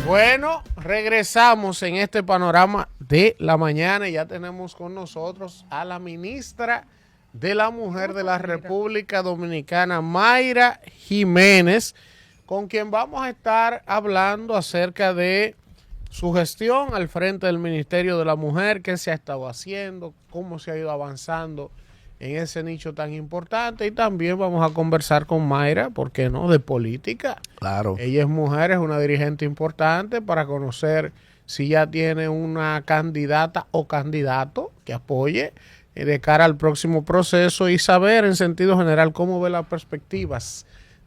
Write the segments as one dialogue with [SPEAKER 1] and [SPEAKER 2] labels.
[SPEAKER 1] Bueno, regresamos en este panorama de la mañana y ya tenemos con nosotros a la ministra de la Mujer de la República Dominicana, Mayra Jiménez, con quien vamos a estar hablando acerca de su gestión al frente del Ministerio de la Mujer, qué se ha estado haciendo, cómo se ha ido avanzando en ese nicho tan importante, y también vamos a conversar con Mayra, ¿por qué no?, de política.
[SPEAKER 2] Claro.
[SPEAKER 1] Ella es mujer, es una dirigente importante, para conocer si ya tiene una candidata o candidato que apoye de cara al próximo proceso y saber en sentido general cómo ve las perspectivas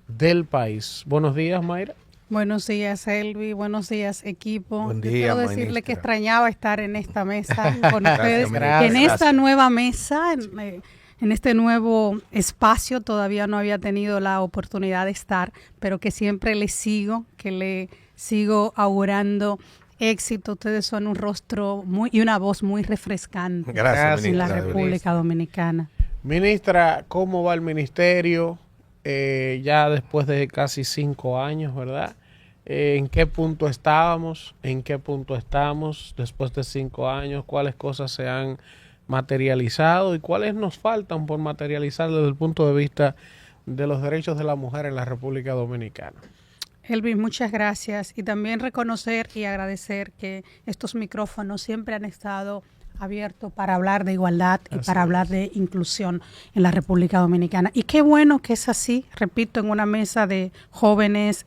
[SPEAKER 1] del país. Buenos días, Mayra.
[SPEAKER 3] Buenos días, Elvi. Buenos días, equipo.
[SPEAKER 2] Buen día,
[SPEAKER 3] quiero decirle
[SPEAKER 2] ministra,
[SPEAKER 3] que extrañaba estar en esta mesa con
[SPEAKER 2] Gracias,
[SPEAKER 3] ustedes,
[SPEAKER 2] ministra.
[SPEAKER 3] que en esta
[SPEAKER 2] Gracias.
[SPEAKER 3] nueva mesa, en este nuevo espacio, todavía no había tenido la oportunidad de estar, pero que siempre le sigo augurando éxito. Ustedes son un rostro y una voz muy refrescante
[SPEAKER 2] Gracias,
[SPEAKER 3] en la
[SPEAKER 2] ministra.
[SPEAKER 3] República Dominicana.
[SPEAKER 1] Ministra, ¿cómo va el ministerio? Ya después de casi 5 años, ¿verdad? ¿En qué punto estábamos? ¿En qué punto estamos después de 5 años? ¿Cuáles cosas se han materializado y cuáles nos faltan por materializar desde el punto de vista de los derechos de la mujer en la República Dominicana?
[SPEAKER 3] Elvis, muchas gracias, y también reconocer y agradecer que estos micrófonos siempre han estado abiertos para hablar de igualdad y para hablar de inclusión en la República Dominicana. Y qué bueno que es así, repito, en una mesa de jóvenes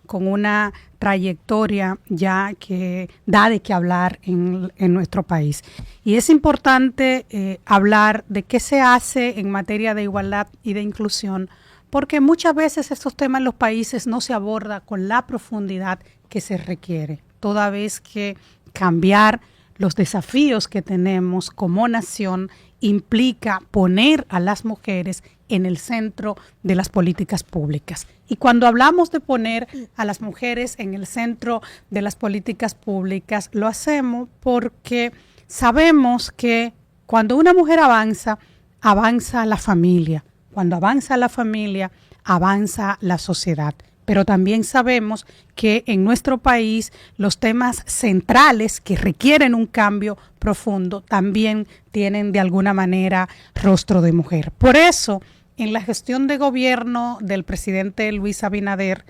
[SPEAKER 3] con una trayectoria ya que da de qué hablar en nuestro país. Y es importante hablar de qué se hace en materia de igualdad y de inclusión, porque muchas veces estos temas en los países no se aborda con la profundidad que se requiere, toda vez que cambiar los desafíos que tenemos como nación implica poner a las mujeres en el centro de las políticas públicas. Y cuando hablamos de poner a las mujeres en el centro de las políticas públicas, lo hacemos porque sabemos que cuando una mujer avanza, avanza la familia. Cuando avanza la familia, avanza la sociedad. Pero también sabemos que en nuestro país los temas centrales que requieren un cambio profundo también tienen de alguna manera rostro de mujer. Por eso, en la gestión de gobierno del presidente Luis Abinader,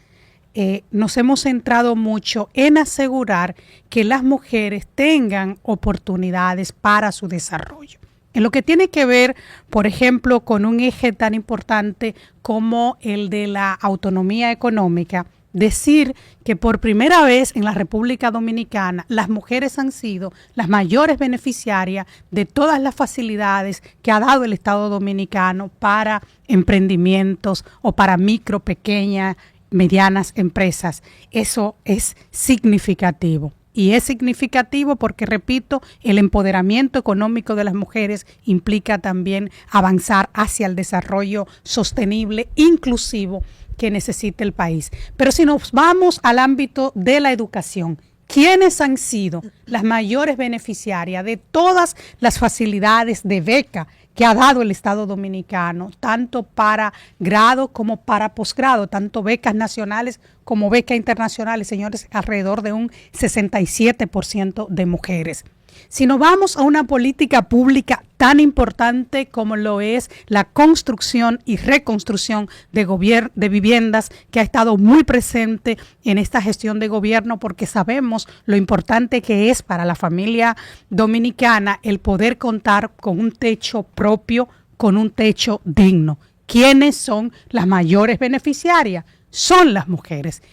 [SPEAKER 3] nos hemos centrado mucho en asegurar que las mujeres tengan oportunidades para su desarrollo. En lo que tiene que ver, por ejemplo, con un eje tan importante como el de la autonomía económica, decir que por primera vez en la República Dominicana las mujeres han sido las mayores beneficiarias de todas las facilidades que ha dado el Estado Dominicano para emprendimientos o para micro, pequeñas, medianas empresas. Eso es significativo. Y es significativo porque, repito, el empoderamiento económico de las mujeres implica también avanzar hacia el desarrollo sostenible, inclusivo, que necesita el país. Pero si nos vamos al ámbito de la educación, ¿quiénes han sido las mayores beneficiarias de todas las facilidades de beca que ha dado el Estado Dominicano, tanto para grado como para posgrado, tanto becas nacionales como becas internacionales, señores, alrededor de un 67% de mujeres? Si nos vamos a una política pública tan importante como lo es la construcción y reconstrucción de viviendas, que ha estado muy presente en esta gestión de gobierno, porque sabemos lo importante que es para la familia dominicana el poder contar con un techo propio, con un techo digno. ¿Quiénes son las mayores beneficiarias? Son las mujeres.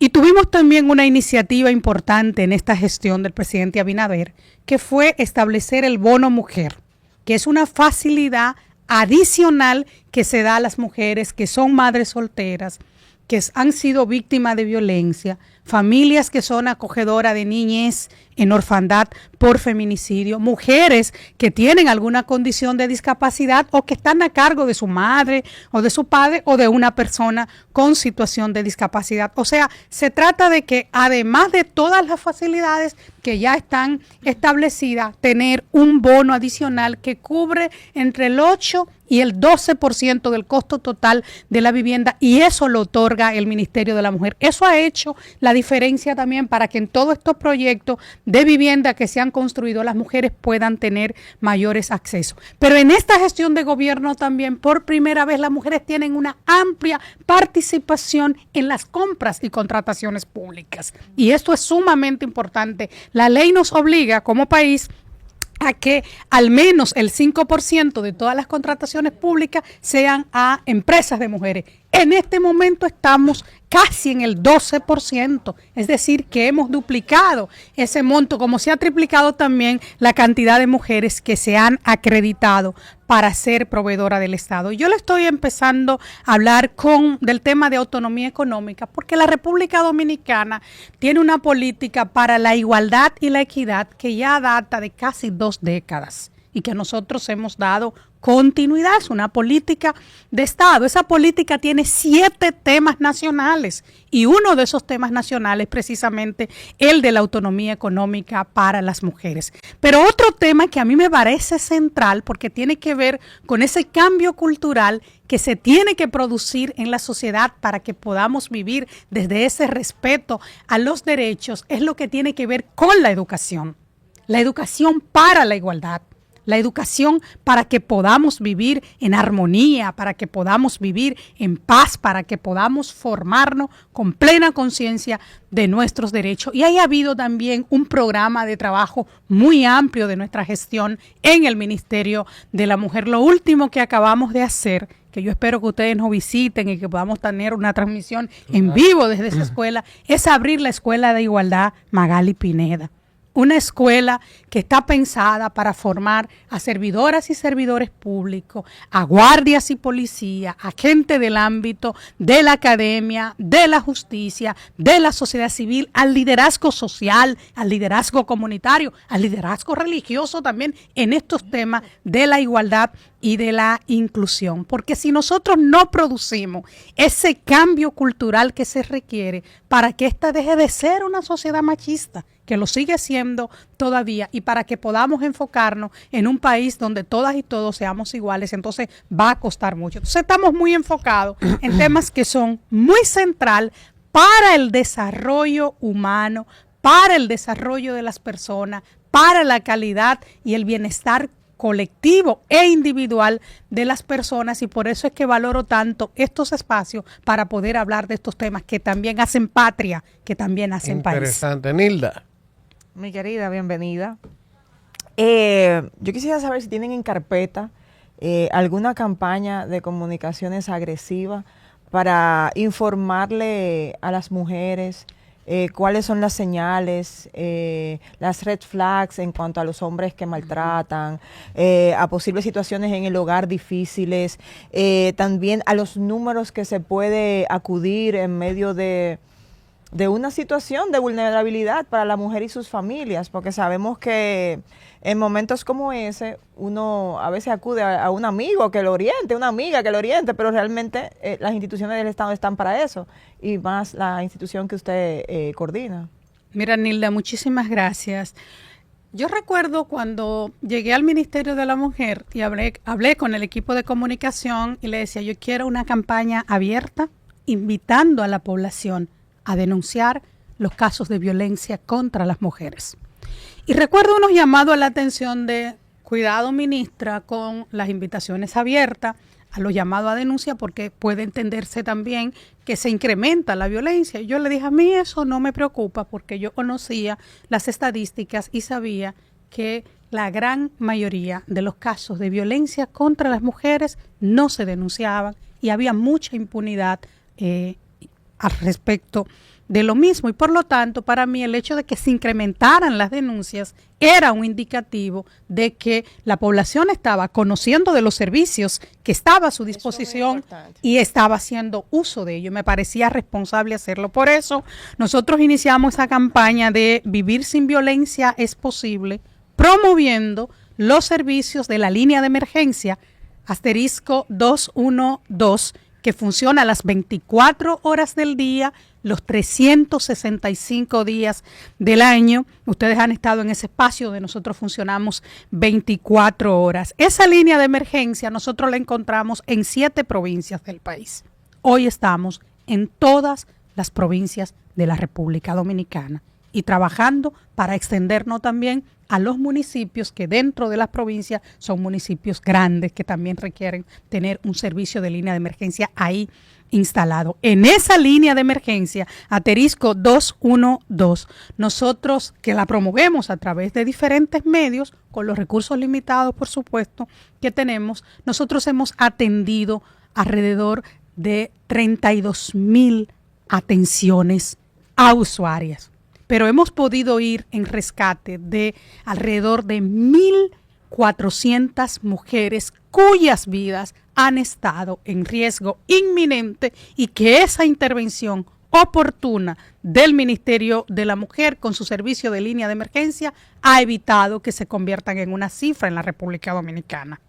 [SPEAKER 3] Y tuvimos también una iniciativa importante en esta gestión del presidente Abinader, que fue establecer el bono mujer, que es una facilidad adicional que se da a las mujeres que son madres solteras, que han sido víctimas de violencia, familias que son acogedoras de niñez en orfandad por feminicidio, mujeres que tienen alguna condición de discapacidad o que están a cargo de su madre o de su padre o de una persona con situación de discapacidad. O sea, se trata de que además de todas las facilidades que ya están establecidas, tener un bono adicional que cubre entre el 8 y el 12% del costo total de la vivienda, y eso lo otorga el Ministerio de la Mujer. Eso ha hecho la diferencia también para que en todos estos proyectos de vivienda que se han construido las mujeres puedan tener mayores accesos. Pero en esta gestión de gobierno también, por primera vez, las mujeres tienen una amplia participación en las compras y contrataciones públicas. Y esto es sumamente importante. La ley nos obliga como país a que al menos el 5% de todas las contrataciones públicas sean a empresas de mujeres. En este momento estamos casi en el 12%, es decir, que hemos duplicado ese monto, como se ha triplicado también la cantidad de mujeres que se han acreditado para ser proveedora del Estado. Yo le estoy empezando a hablar del tema de autonomía económica, porque la República Dominicana tiene una política para la igualdad y la equidad que ya data de casi 2 décadas y que nosotros hemos dado continuidad. Es una política de Estado. Esa política tiene 7 temas nacionales y uno de esos temas nacionales es precisamente el de la autonomía económica para las mujeres. Pero otro tema que a mí me parece central, porque tiene que ver con ese cambio cultural que se tiene que producir en la sociedad para que podamos vivir desde ese respeto a los derechos, es lo que tiene que ver con la educación para la igualdad. La educación para que podamos vivir en armonía, para que podamos vivir en paz, para que podamos formarnos con plena conciencia de nuestros derechos. Y ha habido también un programa de trabajo muy amplio de nuestra gestión en el Ministerio de la Mujer. Lo último que acabamos de hacer, que yo espero que ustedes nos visiten y que podamos tener una transmisión en vivo desde esa escuela, es abrir la Escuela de Igualdad Magali Pineda. Una escuela que está pensada para formar a servidoras y servidores públicos, a guardias y policías, a gente del ámbito de la academia, de la justicia, de la sociedad civil, al liderazgo social, al liderazgo comunitario, al liderazgo religioso también en estos temas de la igualdad y de la inclusión. Porque si nosotros no producimos ese cambio cultural que se requiere para que esta deje de ser una sociedad machista, que lo sigue siendo todavía, y para que podamos enfocarnos en un país donde todas y todos seamos iguales, entonces va a costar mucho. Entonces estamos muy enfocados en temas que son muy central para el desarrollo humano, para el desarrollo de las personas, para la calidad y el bienestar colectivo e individual de las personas, y por eso es que valoro tanto estos espacios para poder hablar de estos temas que también hacen patria, que también hacen país.
[SPEAKER 1] Interesante. Nilda.
[SPEAKER 2] Mi querida, bienvenida. Yo quisiera saber si tienen en carpeta alguna campaña de comunicaciones agresivas para informarle a las mujeres cuáles son las señales, las red flags en cuanto a los hombres que maltratan, a posibles situaciones en el hogar difíciles, también a los números que se puede acudir en medio de una situación de vulnerabilidad para la mujer y sus familias, porque sabemos que en momentos como ese uno a veces acude a un amigo que lo oriente, una amiga que lo oriente, pero realmente las instituciones del Estado están para eso, y más la institución que usted coordina.
[SPEAKER 3] Mira, Nilda, muchísimas gracias. Yo recuerdo cuando llegué al Ministerio de la Mujer y hablé con el equipo de comunicación y le decía, yo quiero una campaña abierta invitando a la población a denunciar los casos de violencia contra las mujeres. Y recuerdo unos llamados a la atención de cuidado, ministra, con las invitaciones abiertas a los llamados a denuncia, porque puede entenderse también que se incrementa la violencia. Y yo le dije, a mí eso no me preocupa, porque yo conocía las estadísticas y sabía que la gran mayoría de los casos de violencia contra las mujeres no se denunciaban y había mucha impunidad al respecto de lo mismo, y por lo tanto para mí el hecho de que se incrementaran las denuncias era un indicativo de que la población estaba conociendo de los servicios que estaba a su disposición y estaba haciendo uso de ello. Me parecía responsable hacerlo. Por eso nosotros iniciamos esa campaña de Vivir sin Violencia es Posible, promoviendo los servicios de la línea de emergencia *212, que funciona las 24 horas del día, los 365 días del año. Ustedes han estado en ese espacio donde nosotros funcionamos 24 horas. Esa línea de emergencia nosotros la encontramos en 7 provincias del país. Hoy estamos en todas las provincias de la República Dominicana y trabajando para extendernos también a los municipios que dentro de las provincias son municipios grandes que también requieren tener un servicio de línea de emergencia ahí instalado. En esa línea de emergencia, asterisco 212, nosotros que la promovemos a través de diferentes medios, con los recursos limitados, por supuesto, que tenemos, nosotros hemos atendido alrededor de 32,000 atenciones a usuarias. Pero hemos podido ir en rescate de alrededor de 1,400 mujeres cuyas vidas han estado en riesgo inminente y que esa intervención oportuna del Ministerio de la Mujer con su servicio de línea de emergencia ha evitado que se conviertan en una cifra en la República Dominicana.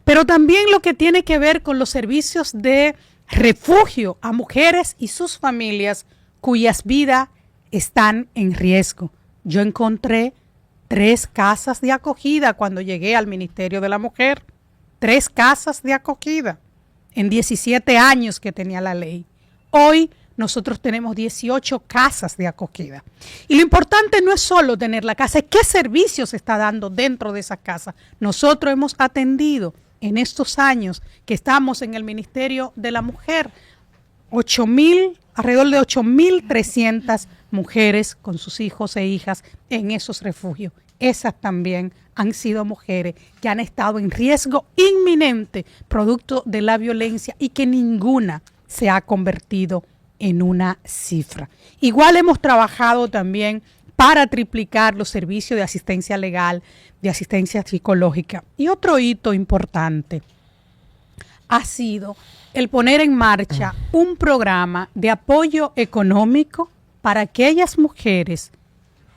[SPEAKER 3] Pero también lo que tiene que ver con los servicios de refugio a mujeres y sus familias cuyas vidas están en riesgo. Yo encontré 3 casas de acogida cuando llegué al Ministerio de la Mujer. 3 casas de acogida en 17 años que tenía la ley. Hoy nosotros tenemos 18 casas de acogida. Y lo importante no es solo tener la casa, es qué servicios se está dando dentro de esa casa. Nosotros hemos atendido en estos años que estamos en el Ministerio de la Mujer alrededor de 8,300 mujeres con sus hijos e hijas en esos refugios. Esas también han sido mujeres que han estado en riesgo inminente producto de la violencia y que ninguna se ha convertido en una cifra. Igual hemos trabajado también para triplicar los servicios de asistencia legal, de asistencia psicológica. Y otro hito importante ha sido el poner en marcha un programa de apoyo económico para aquellas mujeres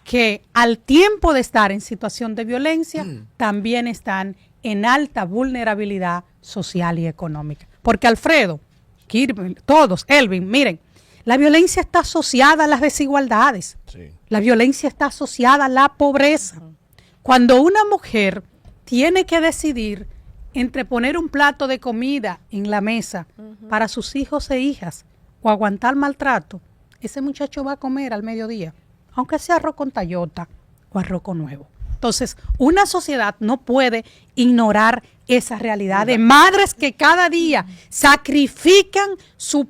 [SPEAKER 3] que al tiempo de estar en situación de violencia también están en alta vulnerabilidad social y económica. Porque Alfredo, Kirby, todos, Elvin, miren, la violencia está asociada a las desigualdades. Sí. La violencia está asociada a la pobreza. Cuando una mujer tiene que decidir entre poner un plato de comida en la mesa para sus hijos e hijas o aguantar maltrato, ese muchacho va a comer al mediodía, aunque sea arroz con tallota o arroz con huevo. Entonces, una sociedad no puede ignorar esa realidad de madres que cada día sacrifican su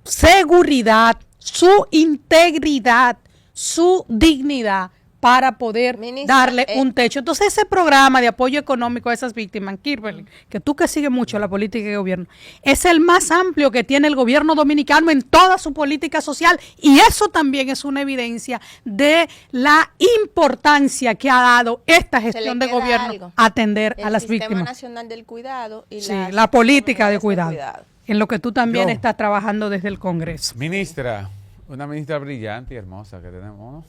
[SPEAKER 3] seguridad, su integridad, su dignidad para poder darle un techo. Entonces, ese programa de apoyo económico a esas víctimas, Kirberly, que tú que sigues mucho la política de gobierno, es el más amplio que tiene el gobierno dominicano en toda su política social, y eso también es una evidencia de la importancia que ha dado esta gestión de gobierno a atender a las víctimas. El
[SPEAKER 4] Sistema Nacional del Cuidado y
[SPEAKER 3] la política de cuidado, en lo que tú también estás trabajando desde el Congreso.
[SPEAKER 5] Ministra, una ministra brillante y hermosa que tenemos, ¿no?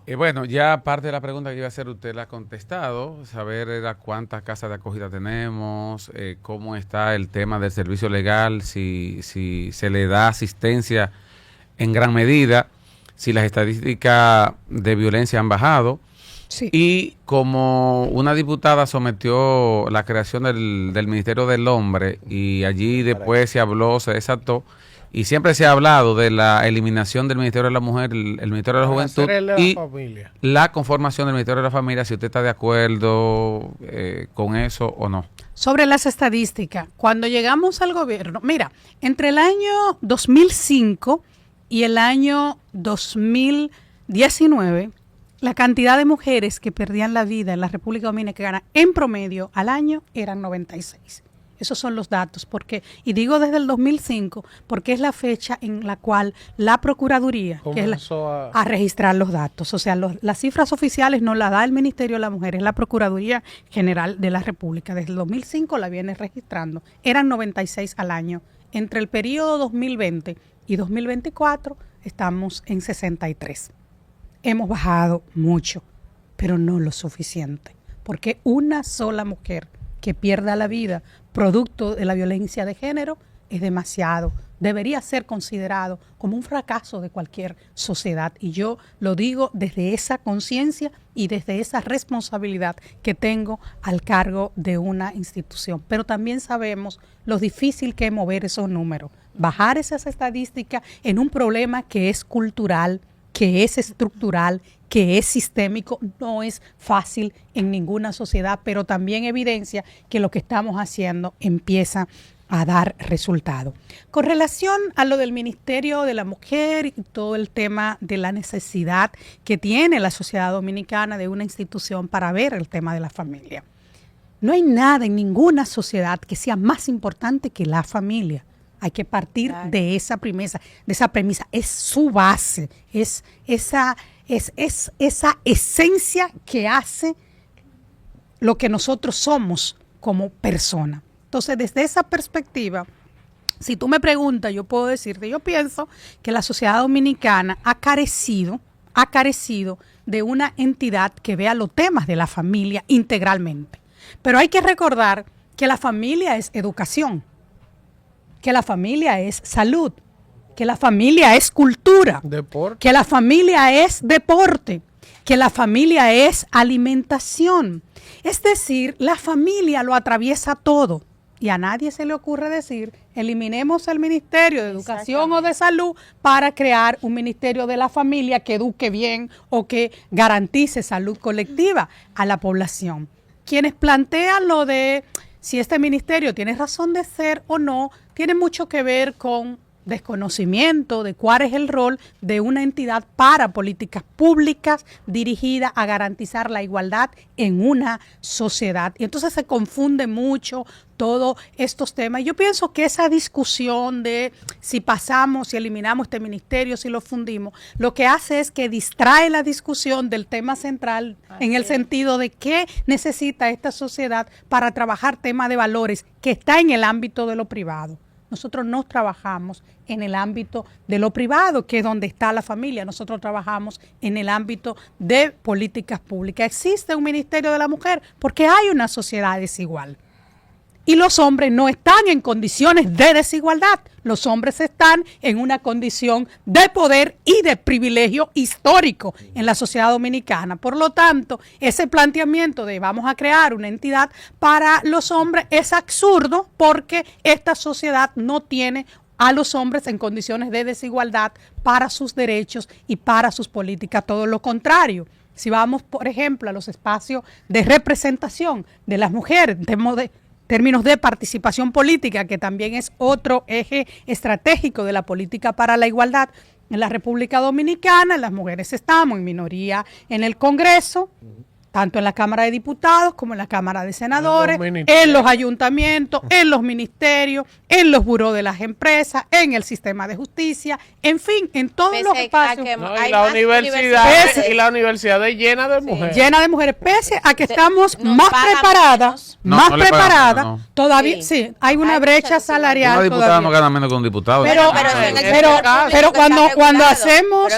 [SPEAKER 5] Y bueno, ya parte de la pregunta que iba a hacer usted la ha contestado, saber era cuántas casas de acogida tenemos, cómo está el tema del servicio legal, si se le da asistencia en gran medida, si las estadísticas de violencia han bajado. Sí. Y como una diputada sometió la creación del Ministerio del Hombre y allí después se habló, se desató, y siempre se ha hablado de la eliminación del Ministerio de la Mujer, el Ministerio de la Juventud y la conformación del Ministerio de la Familia, si usted está de acuerdo con eso o no.
[SPEAKER 3] Sobre las estadísticas, cuando llegamos al gobierno, mira, entre el año 2005 y el año 2019, la cantidad de mujeres que perdían la vida en la República Dominicana en promedio al año eran 96. Esos son los datos, y digo desde el 2005, porque es la fecha en la cual la Procuraduría comenzó a registrar los datos. O sea, las cifras oficiales no las da el Ministerio de la Mujer, es la Procuraduría General de la República. Desde el 2005 la viene registrando. Eran 96 al año. Entre el periodo 2020 y 2024 estamos en 63. Hemos bajado mucho, pero no lo suficiente, porque una sola mujer que pierda la vida producto de la violencia de género es demasiado. Debería ser considerado como un fracaso de cualquier sociedad. Y yo lo digo desde esa conciencia y desde esa responsabilidad que tengo al cargo de una institución. Pero también sabemos lo difícil que es mover esos números, bajar esas estadísticas en un problema que es cultural, que es estructural, que es sistémico. No es fácil en ninguna sociedad, pero también evidencia que lo que estamos haciendo empieza a dar resultado. Con relación a lo del Ministerio de la Mujer y todo el tema de la necesidad que tiene la sociedad dominicana de una institución para ver el tema de la familia. No hay nada en ninguna sociedad que sea más importante que la familia. Hay que partir de esa premisa, es su base, es esa esencia que hace lo que nosotros somos como persona. Entonces, desde esa perspectiva, si tú me preguntas, yo puedo decirte, yo pienso que la sociedad dominicana ha carecido de una entidad que vea los temas de la familia integralmente. Pero hay que recordar que la familia es educación, que la familia es salud, que la familia es cultura,
[SPEAKER 1] deporte,
[SPEAKER 3] que la familia es deporte, que la familia es alimentación. Es decir, la familia lo atraviesa todo. Y a nadie se le ocurre decir, eliminemos el Ministerio de Educación o de Salud para crear un Ministerio de la Familia que eduque bien o que garantice salud colectiva a la población. Quienes plantean lo de si este ministerio tiene razón de ser o no, tiene mucho que ver con desconocimiento de cuál es el rol de una entidad para políticas públicas dirigida a garantizar la igualdad en una sociedad. Y entonces se confunde mucho todos estos temas. Y yo pienso que esa discusión de si pasamos, si eliminamos este ministerio, si lo fundimos, lo que hace es que distrae la discusión del tema central en el sentido de qué necesita esta sociedad para trabajar temas de valores que está en el ámbito de lo privado. Nosotros no trabajamos en el ámbito de lo privado, que es donde está la familia. Nosotros trabajamos en el ámbito de políticas públicas. Existe un Ministerio de la Mujer porque hay una sociedad desigual. Y los hombres no están en condiciones de desigualdad. Los hombres están en una condición de poder y de privilegio histórico en la sociedad dominicana. Por lo tanto, ese planteamiento de vamos a crear una entidad para los hombres es absurdo porque esta sociedad no tiene a los hombres en condiciones de desigualdad para sus derechos y para sus políticas. Todo lo contrario. Si vamos, por ejemplo, a los espacios de representación de las mujeres, términos de participación política, que también es otro eje estratégico de la política para la igualdad. En la República Dominicana, las mujeres estamos en minoría en el Congreso, tanto en la Cámara de Diputados como en la Cámara de Senadores, en los ayuntamientos, en los ministerios, en los burós de las empresas, en el sistema de justicia, en fin, en todos los espacios.
[SPEAKER 1] Y la universidad es llena de mujeres.
[SPEAKER 3] Llena de mujeres, pese a que estamos más preparadas, todavía sí, hay una brecha salarial.
[SPEAKER 5] Una diputada no gana menos que un diputado.
[SPEAKER 3] Pero cuando hacemos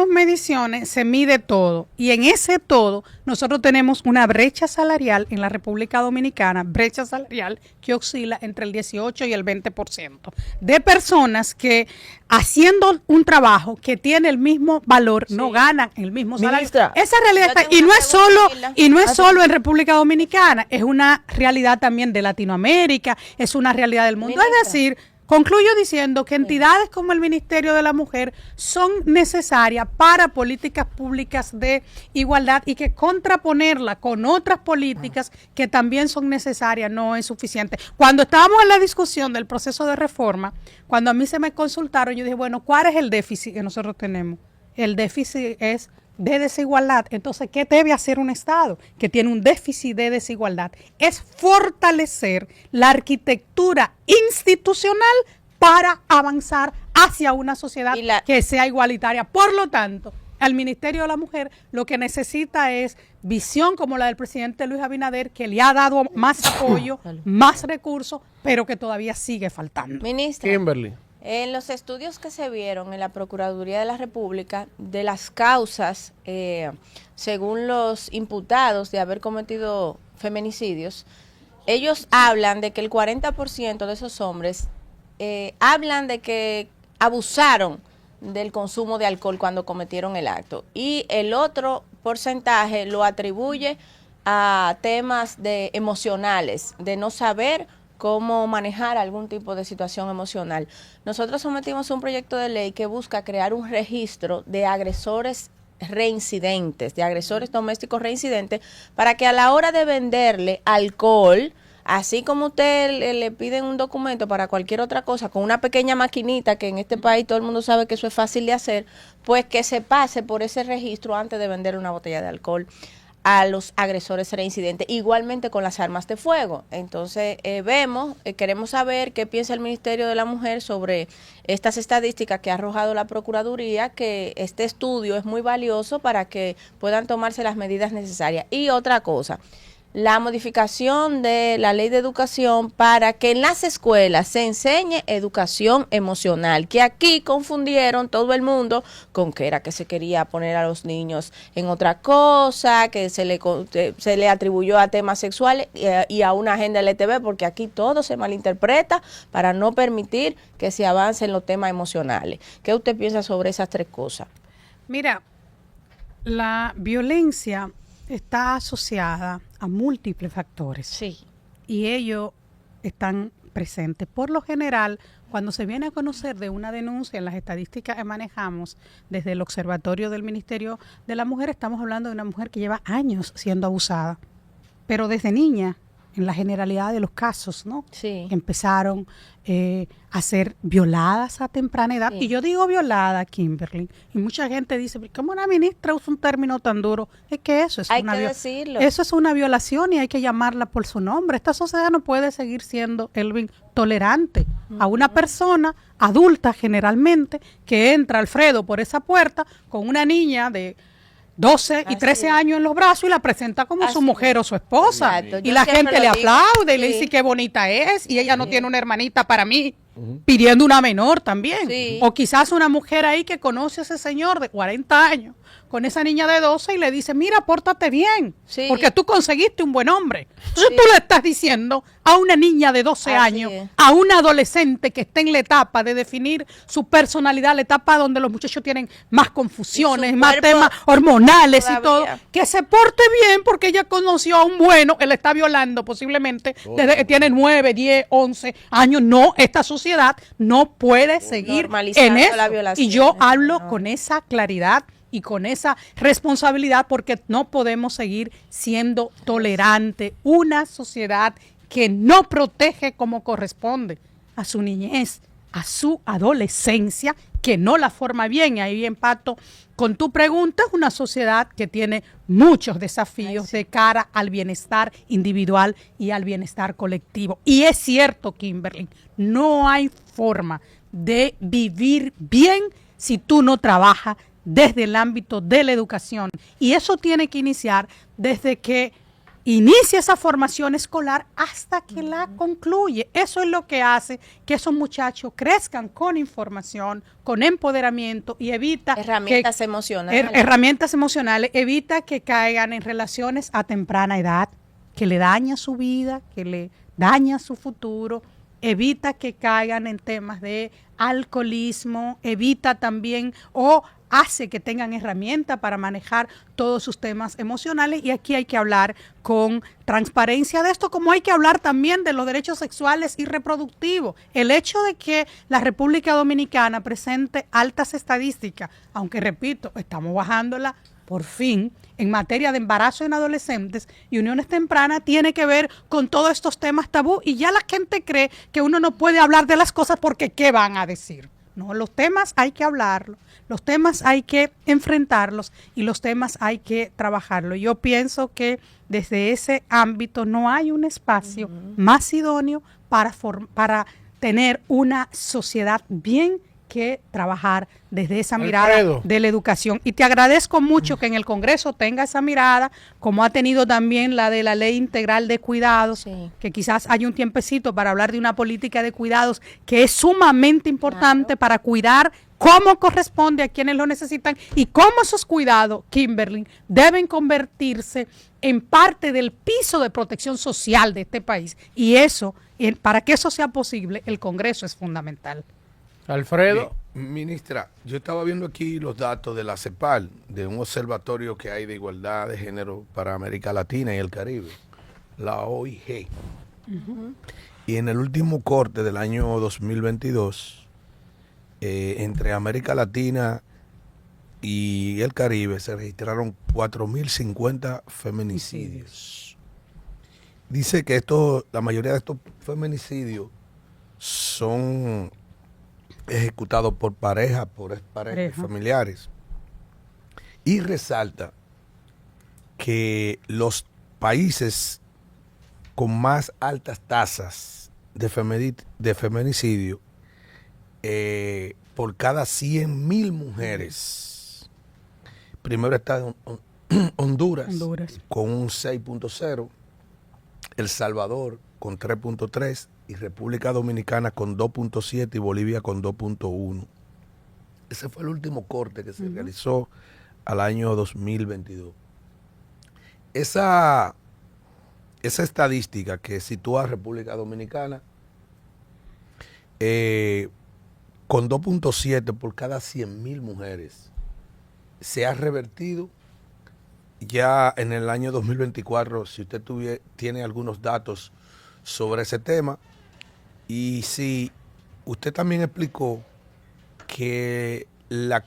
[SPEAKER 3] mediciones, se mide todo. Y en ese todo, nosotros tenemos una brecha salarial en la República Dominicana, brecha salarial que oscila entre el 18 y el 20% de personas que haciendo un trabajo que tiene el mismo valor, no ganan el mismo salario.
[SPEAKER 2] Ministra,
[SPEAKER 3] esa realidad está, y no es solo en República Dominicana, es una realidad también de Latinoamérica, es una realidad del mundo.
[SPEAKER 4] Ministra.
[SPEAKER 3] Es decir, concluyo diciendo que entidades como el Ministerio de la Mujer son necesarias para políticas públicas de igualdad y que contraponerla con otras políticas que también son necesarias no es suficiente. Cuando estábamos en la discusión del proceso de reforma, cuando a mí se me consultaron, yo dije, bueno, ¿cuál es el déficit que nosotros tenemos? El déficit es de desigualdad. Entonces, ¿qué debe hacer un Estado que tiene un déficit de desigualdad? Es fortalecer la arquitectura institucional para avanzar hacia una sociedad que sea igualitaria. Por lo tanto, al Ministerio de la Mujer lo que necesita es visión como la del presidente Luis Abinader, que le ha dado más apoyo, más recursos, pero que todavía sigue faltando.
[SPEAKER 4] Ministra,
[SPEAKER 1] Kimberly.
[SPEAKER 4] en los estudios que se vieron en la Procuraduría de la República de las causas, según los imputados de haber cometido feminicidios, ellos hablan de que el 40% de esos hombres hablan de que abusaron del consumo de alcohol cuando cometieron el acto, y el otro porcentaje lo atribuye a temas emocionales, de no saber cómo manejar algún tipo de situación emocional. Nosotros sometimos un proyecto de ley que busca crear un registro de agresores reincidentes, de agresores domésticos reincidentes, para que a la hora de venderle alcohol, así como usted le piden un documento para cualquier otra cosa, con una pequeña maquinita, que en este país todo el mundo sabe que eso es fácil de hacer, pues que se pase por ese registro antes de vender una botella de alcohol a los agresores reincidentes, igualmente con las armas de fuego. Entonces queremos saber qué piensa el Ministerio de la Mujer sobre estas estadísticas que ha arrojado la Procuraduría, que este estudio es muy valioso para que puedan tomarse las medidas necesarias. Y otra cosa, la modificación de la ley de educación para que en las escuelas se enseñe educación emocional, que aquí confundieron todo el mundo con que era que se quería poner a los niños en otra cosa, que se le atribuyó a temas sexuales y a una agenda LGTB, porque aquí todo se malinterpreta para no permitir que se avance en los temas emocionales. ¿Qué usted piensa sobre esas tres cosas?
[SPEAKER 3] Mira, la violencia está asociada a múltiples factores.
[SPEAKER 4] Sí.
[SPEAKER 3] Y ellos están presentes. Por lo general, cuando se viene a conocer de una denuncia, en las estadísticas que manejamos desde el Observatorio del Ministerio de la Mujer, estamos hablando de una mujer que lleva años siendo abusada, pero desde niña, en la generalidad de los casos, ¿no?
[SPEAKER 4] Sí.
[SPEAKER 3] Que empezaron a ser violadas a temprana edad.
[SPEAKER 4] Sí.
[SPEAKER 3] Y yo digo violada, Kimberly, y mucha gente dice, ¿cómo una ministra usa un término tan duro? Es que eso es
[SPEAKER 4] decirlo.
[SPEAKER 3] Eso es una violación y hay que llamarla por su nombre. Esta sociedad no puede seguir siendo, Elvin, tolerante a una persona adulta generalmente que entra, Alfredo, por esa puerta con una niña de 12 y 13 años en los brazos y la presenta como su mujer o su esposa.
[SPEAKER 4] Exacto.
[SPEAKER 3] Y
[SPEAKER 4] Yo
[SPEAKER 3] la
[SPEAKER 4] siempre
[SPEAKER 3] gente le
[SPEAKER 4] lo digo.
[SPEAKER 3] aplaude y le
[SPEAKER 4] Sí.
[SPEAKER 3] dice qué bonita es, y ella no tiene una hermanita para mí, pidiendo una menor también.
[SPEAKER 4] Sí.
[SPEAKER 3] O quizás una mujer ahí que conoce a ese señor de 40 años con esa niña de 12 y le dice, mira, pórtate bien,
[SPEAKER 4] Sí.
[SPEAKER 3] porque tú conseguiste un buen hombre. Entonces tú le estás diciendo a una niña de 12
[SPEAKER 4] Así
[SPEAKER 3] años,
[SPEAKER 4] es.
[SPEAKER 3] a un adolescente que está en la etapa de definir su personalidad, la etapa donde los muchachos tienen más confusiones,
[SPEAKER 4] Y su
[SPEAKER 3] más
[SPEAKER 4] cuerpo
[SPEAKER 3] temas hormonales y todo,
[SPEAKER 4] todavía.
[SPEAKER 3] que se porte bien porque ella conoció a un bueno, él está violando posiblemente desde que tiene 9, 10, 11 años. No, esta sociedad no puede seguir
[SPEAKER 4] Normalizando
[SPEAKER 3] en eso.
[SPEAKER 4] la violación.
[SPEAKER 3] Y yo hablo
[SPEAKER 4] No.
[SPEAKER 3] con esa claridad y con esa responsabilidad, porque no podemos seguir siendo tolerante. Una sociedad que no protege como corresponde a su niñez, a su adolescencia, que no la forma bien. Y ahí empato con tu pregunta. Es una sociedad que tiene muchos desafíos de cara al bienestar individual y al bienestar colectivo. Y es cierto, Kimberly, no hay forma de vivir bien si tú no trabajas desde el ámbito de la educación. Y eso tiene que iniciar desde que inicia esa formación escolar hasta que la concluye. Eso es lo que hace que esos muchachos crezcan con información, con empoderamiento, y evita
[SPEAKER 4] Herramientas emocionales.
[SPEAKER 3] herramientas emocionales, evita que caigan en relaciones a temprana edad, que le daña su vida, que le daña su futuro, evita que caigan en temas de alcoholismo, evita también o hace que tengan herramientas para manejar todos sus temas emocionales. Y aquí hay que hablar con transparencia de esto, como hay que hablar también de los derechos sexuales y reproductivos. El hecho de que la República Dominicana presente altas estadísticas, aunque repito, estamos bajándola por fin en materia de embarazo en adolescentes y uniones tempranas, tiene que ver con todos estos temas tabú, y ya la gente cree que uno no puede hablar de las cosas porque ¿qué van a decir? No, los temas hay que hablarlos, los temas hay que enfrentarlos y los temas hay que trabajarlos. Yo pienso que desde ese ámbito no hay un espacio más idóneo para tener una sociedad bien que trabajar desde esa mirada
[SPEAKER 1] Alfredo.
[SPEAKER 3] de la educación. Y te agradezco mucho que en el Congreso tenga esa mirada, como ha tenido también la de la Ley Integral de Cuidados,
[SPEAKER 4] Sí.
[SPEAKER 3] que quizás hay un tiempecito para hablar de una política de cuidados que es sumamente importante para cuidar cómo corresponde a quienes lo necesitan y cómo esos cuidados, Kimberly, deben convertirse en parte del piso de protección social de este país. Y eso, para que eso sea posible, el Congreso es fundamental.
[SPEAKER 1] Alfredo.
[SPEAKER 6] Ministra, yo estaba viendo aquí los datos de la CEPAL, de un observatorio que hay de igualdad de género para América Latina y el Caribe, la OIG. Y en el último corte del año 2022, entre América Latina y el Caribe se registraron 4.050 feminicidios. Dice que la mayoría de estos feminicidios son ejecutados por parejas, familiares. Y resalta que los países con más altas tasas de feminicidio por cada 100.000 mujeres. Primero está Honduras con un 6.0, El Salvador con 3.3 y República Dominicana con 2.7 y Bolivia con 2.1. Ese fue el último corte que se realizó al año 2022. Esa estadística que sitúa a República Dominicana con 2.7 por cada 100.000 mujeres se ha revertido ya en el año 2024. Si usted tiene algunos datos sobre ese tema, y si usted también explicó que la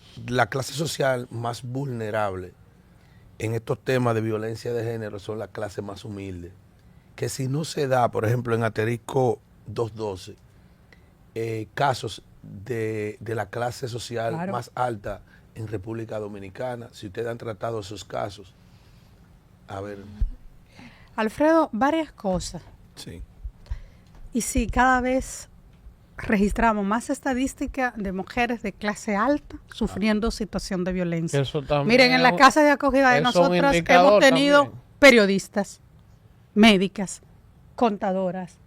[SPEAKER 6] clase social más vulnerable en estos temas de violencia de género son las clases más humildes, que si no se da, por ejemplo, en asterisco 212, casos de la clase social más alta en República Dominicana, si ustedes han tratado esos casos. A ver.
[SPEAKER 3] Alfredo, varias cosas.
[SPEAKER 6] Sí.
[SPEAKER 3] Y sí, cada vez registramos más estadísticas de mujeres de clase alta sufriendo situación de violencia.
[SPEAKER 1] Eso también.
[SPEAKER 3] Miren, en la casa de acogida de nosotros hemos tenido
[SPEAKER 1] también
[SPEAKER 3] periodistas, médicas, contadoras,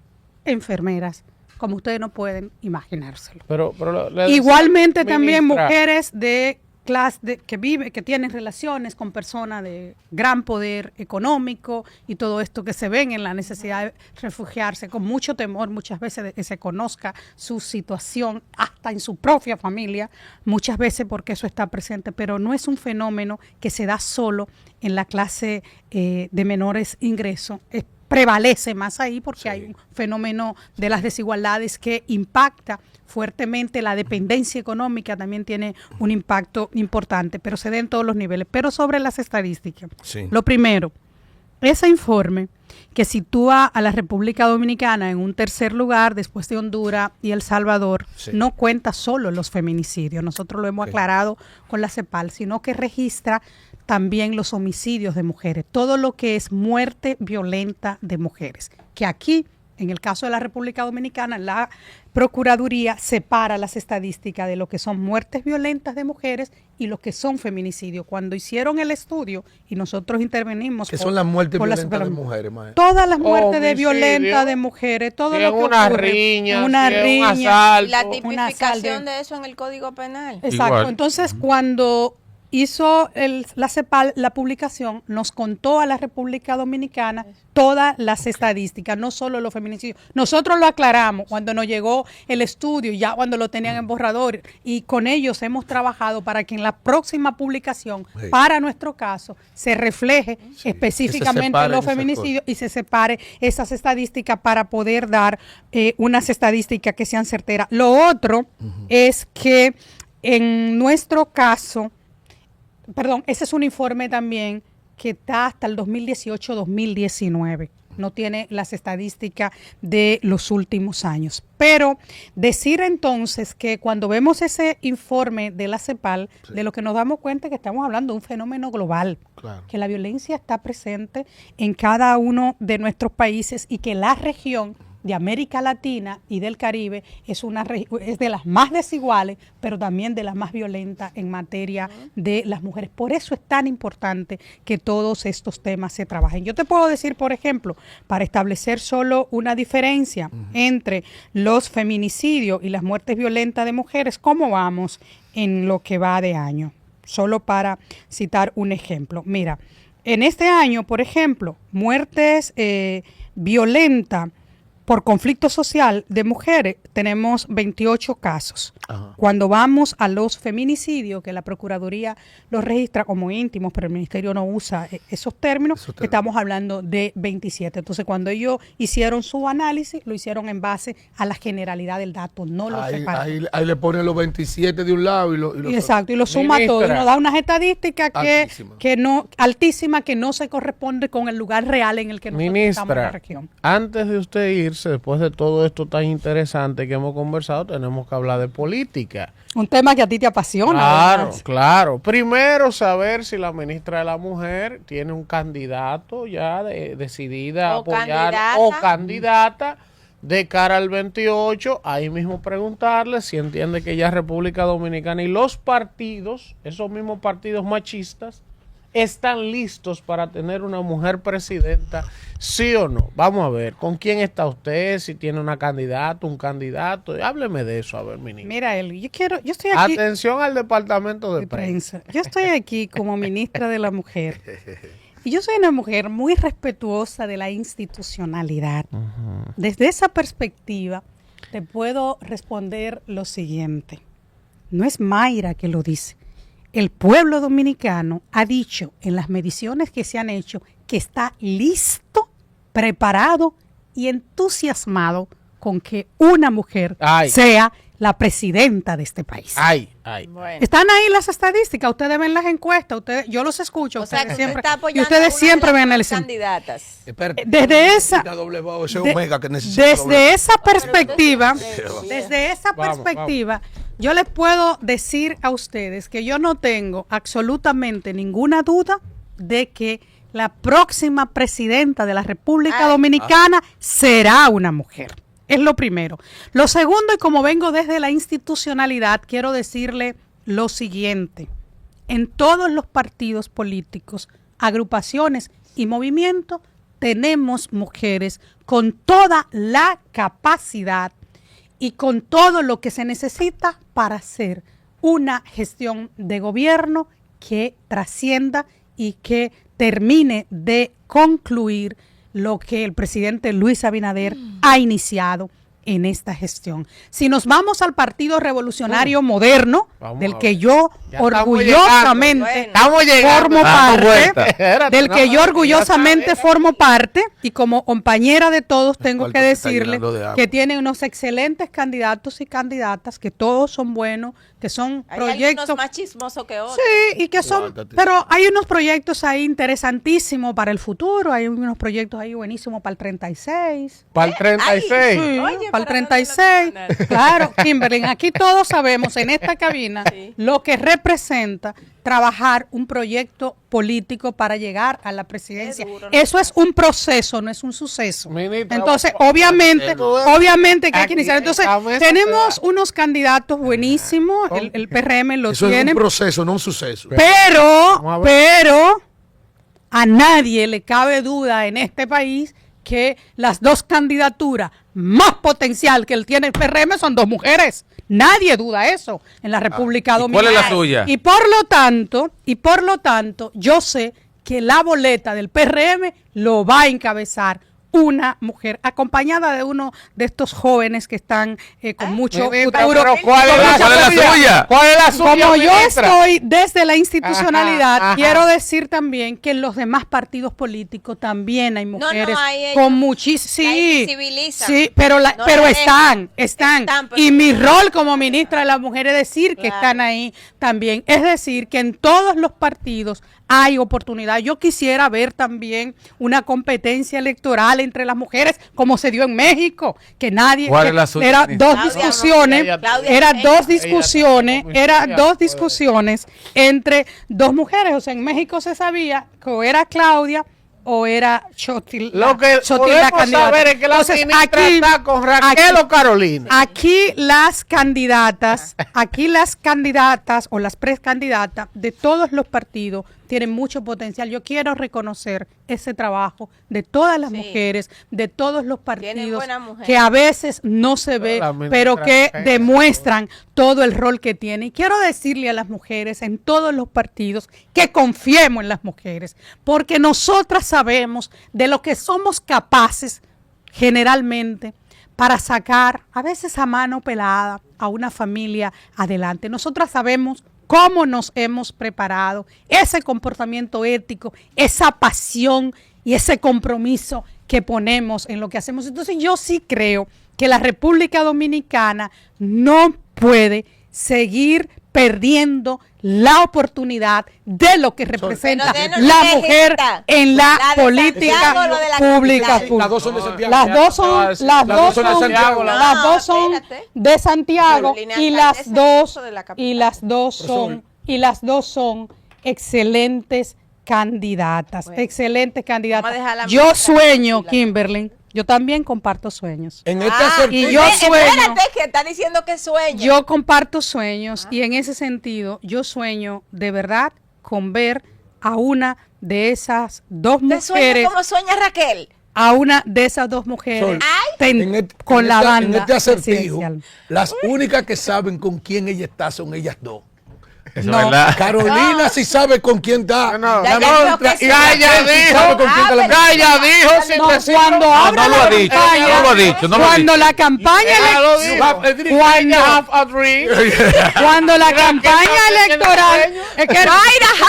[SPEAKER 3] enfermeras, como ustedes no pueden imaginárselo.
[SPEAKER 1] Pero
[SPEAKER 3] Igualmente también
[SPEAKER 1] ministra,
[SPEAKER 3] mujeres de clase que tienen relaciones con personas de gran poder económico y todo esto, que se ven en la necesidad de refugiarse con mucho temor muchas veces de que se conozca su situación hasta en su propia familia, muchas veces porque eso está presente, pero no es un fenómeno que se da solo en la clase de menores ingresos. Prevalece más ahí porque hay un fenómeno de las desigualdades que impacta fuertemente. La dependencia económica también tiene un impacto importante, pero se da en todos los niveles. Pero sobre las estadísticas, lo primero, ese informe que sitúa a la República Dominicana en un tercer lugar después de Honduras y El Salvador, no cuenta solo los feminicidios, nosotros lo hemos aclarado con la CEPAL, sino que registra también los homicidios de mujeres, todo lo que es muerte violenta de mujeres, que aquí, en el caso de la República Dominicana, la Procuraduría separa las estadísticas de lo que son muertes violentas de mujeres y lo que son feminicidios. Cuando hicieron el estudio y nosotros intervenimos...
[SPEAKER 6] ¿Qué son las muertes violentas de mujeres, maestra?
[SPEAKER 3] Todas las muertes de violentas de mujeres, todo lo que
[SPEAKER 1] una
[SPEAKER 3] ocurre,
[SPEAKER 1] riña,
[SPEAKER 3] una riña,
[SPEAKER 1] un asalto,
[SPEAKER 4] la tipificación de eso en el Código Penal.
[SPEAKER 3] Exacto.
[SPEAKER 5] Igual.
[SPEAKER 3] Entonces, cuando hizo la CEPAL la publicación, nos contó a la República Dominicana todas las estadísticas, no solo los feminicidios. Nosotros lo aclaramos cuando nos llegó el estudio, ya cuando lo tenían en borrador, y con ellos hemos trabajado para que en la próxima publicación, para nuestro caso, se refleje específicamente los feminicidios y se separe esas estadísticas para poder dar unas estadísticas que sean certeras. Lo otro es que en nuestro caso, ese es un informe también que está hasta el 2018-2019. No tiene las estadísticas de los últimos años. Pero decir entonces que cuando vemos ese informe de la CEPAL, de lo que nos damos cuenta es que estamos hablando de un fenómeno global, que la violencia está presente en cada uno de nuestros países y que la región de América Latina y del Caribe es de las más desiguales, pero también de las más violentas en materia de las mujeres. Por eso es tan importante que todos estos temas se trabajen. Yo te puedo decir, por ejemplo, para establecer solo una diferencia entre los feminicidios y las muertes violentas de mujeres, ¿cómo vamos en lo que va de año? Solo para citar un ejemplo. Mira, en este año, por ejemplo, muertes violentas por conflicto social de mujeres, tenemos 28 casos. Ajá. Cuando vamos a los feminicidios, que la Procuraduría los registra como íntimos, pero el Ministerio no usa esos términos, estamos hablando de 27. Entonces, cuando ellos hicieron su análisis, lo hicieron en base a la generalidad del dato, no lo separaron.
[SPEAKER 6] Ahí le ponen los 27 de un lado y lo
[SPEAKER 3] exacto, y lo suma todo, y nos da unas estadísticas altísimas que no se corresponde con el lugar real en el que nosotros estamos en la región.
[SPEAKER 1] Antes de usted irse, después de todo esto tan interesante que hemos conversado, tenemos que hablar de política.
[SPEAKER 3] Un tema que a ti te apasiona.
[SPEAKER 1] Claro,
[SPEAKER 3] además.
[SPEAKER 1] Claro. Primero, saber si la ministra de la Mujer tiene un candidato ya decidida a apoyar o candidata de cara al 28. Ahí mismo preguntarle si entiende que ya República Dominicana y los partidos, esos mismos partidos machistas, están listos para tener una mujer presidenta, ¿sí o no? Vamos a ver, ¿con quién está usted? Si tiene una candidata, un candidato. Hábleme de eso, a ver, ministra.
[SPEAKER 3] Mira, Eli, yo estoy aquí.
[SPEAKER 1] Atención al departamento de prensa.
[SPEAKER 3] Yo estoy aquí como ministra de la Mujer. Y yo soy una mujer muy respetuosa de la institucionalidad. Desde esa perspectiva, te puedo responder lo siguiente. No es Mayra que lo dice. El pueblo dominicano ha dicho en las mediciones que se han hecho que está listo, preparado y entusiasmado con que una mujer sea la presidenta de este país.
[SPEAKER 4] Bueno.
[SPEAKER 3] Están ahí las estadísticas, ustedes ven las encuestas, yo los escucho,
[SPEAKER 4] o sea, que
[SPEAKER 3] siempre,
[SPEAKER 4] está apoyando
[SPEAKER 3] y ustedes siempre ven el
[SPEAKER 4] candidatas.
[SPEAKER 3] Desde esa perspectiva, yo les puedo decir a ustedes que yo no tengo absolutamente ninguna duda de que la próxima presidenta de la República Dominicana será una mujer. Es lo primero. Lo segundo, y como vengo desde la institucionalidad, quiero decirle lo siguiente. En todos los partidos políticos, agrupaciones y movimientos, tenemos mujeres con toda la capacidad y con todo lo que se necesita para hacer una gestión de gobierno que trascienda y que termine de concluir lo que el presidente Luis Abinader ha iniciado en esta gestión. Si nos vamos al Partido Revolucionario Moderno, del que yo orgullosamente formo parte, y como compañera de todos tengo que decirle que tiene unos excelentes candidatos y candidatas, que todos son buenos, que son proyectos.
[SPEAKER 4] Hay unos más chismosos que otros.
[SPEAKER 3] Sí, y que son, pero hay unos proyectos ahí interesantísimos para el futuro, hay unos proyectos ahí buenísimos para el 36.
[SPEAKER 1] ¿Para el 36?
[SPEAKER 3] Sí, para el 36. Claro, Kimberly, aquí todos sabemos en esta cabina lo que representa trabajar un proyecto político para llegar a la presidencia. Eso es un proceso, no es un suceso. Entonces, obviamente que hay que iniciar. Entonces, tenemos unos candidatos buenísimos, el PRM lo
[SPEAKER 6] tiene. Eso es un proceso, no un suceso.
[SPEAKER 3] Pero a nadie le cabe duda en este país que las dos candidaturas más potencial que tiene el PRM son dos mujeres. Nadie duda eso en la República Dominicana.
[SPEAKER 5] ¿Cuál es la suya?
[SPEAKER 3] Y por lo tanto, yo sé que la boleta del PRM lo va a encabezar una mujer, acompañada de uno de estos jóvenes que están con mucho futuro.
[SPEAKER 5] ¿Cuál es la suya?
[SPEAKER 1] ¿Cuál es la suya?
[SPEAKER 3] Como yo estoy desde la institucionalidad, quiero decir también que en los demás partidos políticos también hay mujeres con muchísimo. Sí, pero están. Y mi rol como ministra de la Mujer es decir que están ahí también. Es decir, que en todos los partidos hay oportunidad. Yo quisiera ver también una competencia electoral entre las mujeres, como se dio en México, que nadie, era dos discusiones entre dos mujeres. O sea, en México se sabía que o era Claudia o era Chotil?
[SPEAKER 1] Lo que podemos saber es que la ministra está con Raquel o Carolina.
[SPEAKER 3] Aquí las candidatas o las precandidatas de todos los partidos tienen mucho potencial. Yo quiero reconocer ese trabajo de todas las mujeres, de todos los partidos, que a veces no se ve, pero que demuestran todo el rol que tiene. Y quiero decirle a las mujeres en todos los partidos que confiemos en las mujeres, porque nosotras sabemos de lo que somos capaces generalmente para sacar, a veces a mano pelada, a una familia adelante. Nosotras sabemos cómo nos hemos preparado, ese comportamiento ético, esa pasión y ese compromiso que ponemos en lo que hacemos. Entonces yo sí creo que la República Dominicana no puede seguir perdiendo la oportunidad de lo que representa la mujer en la política pública.
[SPEAKER 6] Las dos son de Santiago.
[SPEAKER 3] Las dos son de Santiago y las dos son excelentes candidatas, excelentes candidatas. Yo sueño, Kimberly. Yo también comparto sueños.
[SPEAKER 6] En este
[SPEAKER 3] y yo sueño.
[SPEAKER 4] Espérate, que está diciendo que sueña.
[SPEAKER 3] Yo comparto sueños y en ese sentido yo sueño de verdad con ver a una de esas dos mujeres.
[SPEAKER 4] ¿Cómo sueña Raquel?
[SPEAKER 3] A una de esas dos mujeres con la banda
[SPEAKER 6] en este acertijo,
[SPEAKER 3] presidencial.
[SPEAKER 6] las únicas que saben con quién ella está son ellas dos.
[SPEAKER 5] Eso es verdad.
[SPEAKER 6] Carolina sí sabe con quién está.
[SPEAKER 1] Calla dijo.
[SPEAKER 3] Cuando abra la campaña,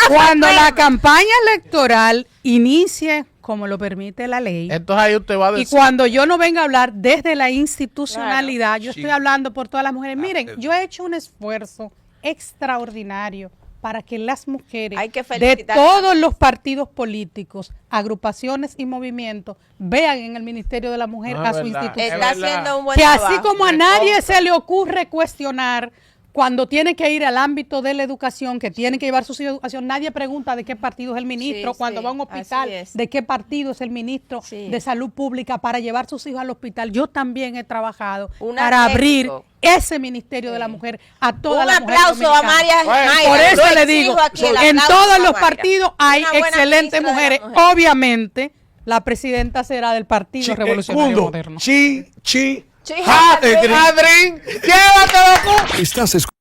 [SPEAKER 3] cuando la campaña electoral inicie como lo permite la ley.
[SPEAKER 1] Entonces ahí usted va a decir.
[SPEAKER 3] Y cuando yo no venga a hablar desde la institucionalidad, yo estoy hablando por todas las mujeres. Miren, yo he hecho un esfuerzo extraordinario para que las mujeres de todos los partidos políticos, agrupaciones y movimientos vean en el Ministerio de la Mujer a su institución.
[SPEAKER 4] Está haciendo un buen
[SPEAKER 3] que
[SPEAKER 4] trabajo.
[SPEAKER 3] así como a nadie se le ocurre cuestionar cuando tiene que ir al ámbito de la educación, que tiene que llevar su educación, nadie pregunta de qué partido es el ministro, cuando va a un hospital, de qué partido es el ministro de Salud Pública para llevar sus hijos al hospital. Yo también he trabajado para abrir ese Ministerio de la Mujer a todas las mujeres.
[SPEAKER 4] Un aplauso a María.
[SPEAKER 3] Por eso le digo, en todos los partidos hay excelentes mujeres. Obviamente, la presidenta será del Partido Revolucionario Moderno.
[SPEAKER 6] Adrián, llévatelo.
[SPEAKER 7] Estás escuchando